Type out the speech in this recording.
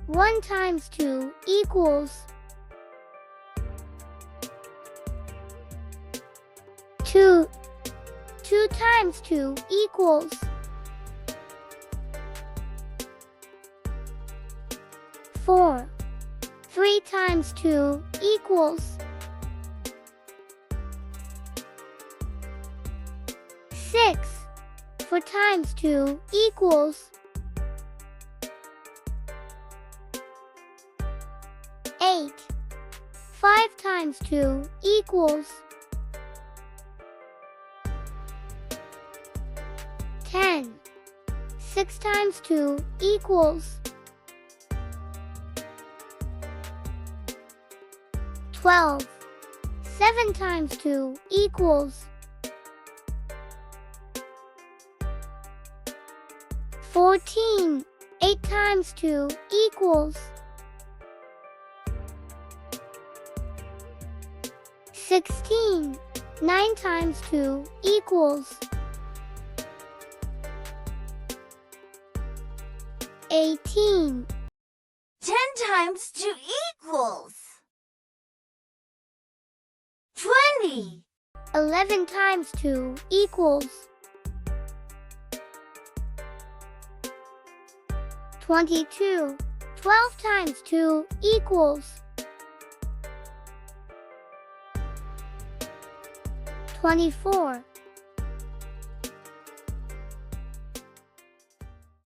1 times 2 equals 2. 2 times 2 equals 4. 3 times 2 equals 6. 4 times 2 equals 8. 5 times 2 equals 10. 6 times 2 equals 12. 7 times 2 equals 14. 8 times 2 equals 16. 9 times 2 equals 18. 10 times 2 equals 20. 11 times 2 equals 22. 12 times 2 equals 24.